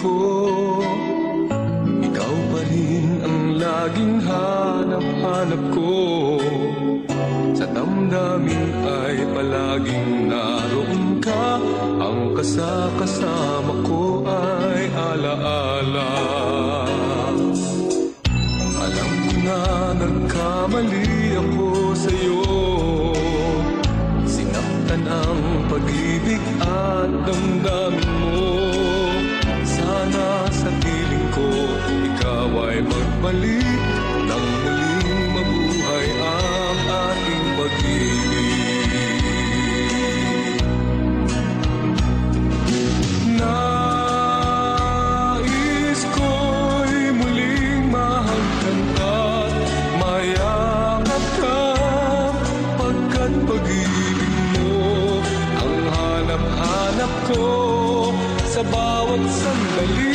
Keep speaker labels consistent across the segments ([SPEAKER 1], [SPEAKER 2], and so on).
[SPEAKER 1] ko, ikaw pa rin ang laging hanap-hanap ko. Sa damdamin ay palaging naroon ka, ang kasama ko ay alaala. Alam ko na nagkamali ako sa'yo, sinaktan ang pag-ibig at damdamin mo. Sana sa piling ko ikaw ay magbalik, nang muling mabuhay ang ating pag-ibig. Nais ko'y muling mahagkan at mayakap ka, pagkat pag-ibig mo ang hanap-hanap ko sa bawat sandali.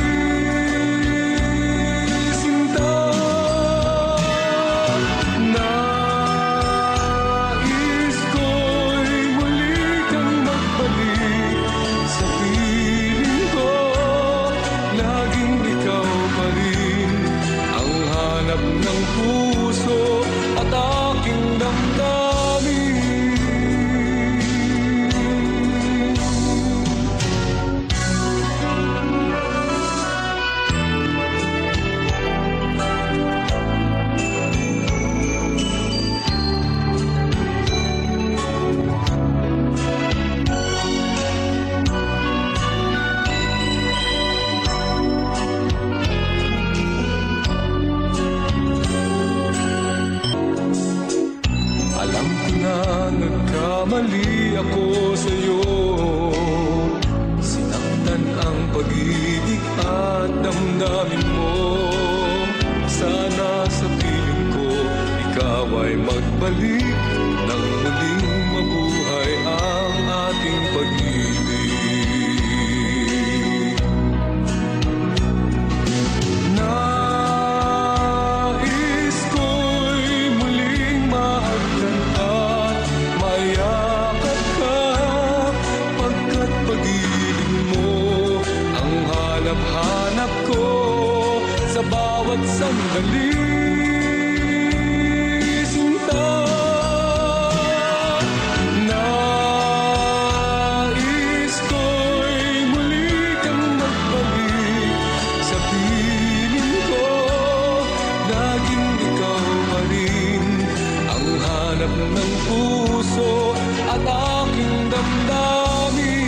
[SPEAKER 1] Ng puso at aking damdamin. Nagkamali ako sa'yo, sinaktan ang pag-ibig at damdamin mo. Sana sa piling ko ikaw ay magbalik, nang muling mabuhay ang ating pag-ibig. Nais ko'y muling mahagkan at mayakap ka, pagkat pag-ibig mo ang hanap-hanap ko sa bawat sandali. Sinta, nais ko'y muli kang magbalik sa piling ko, laging ikaw pa rin ang hanap ng puso at aking damdamin.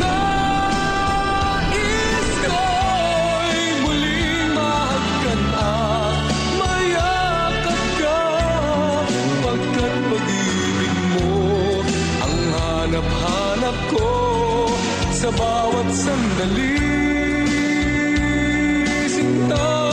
[SPEAKER 1] Nais ko'y muling mahagkan at mayakap ka, pagkat pag-ibig mo ang hanap-hanap ko sa bawat sandali. Sinta,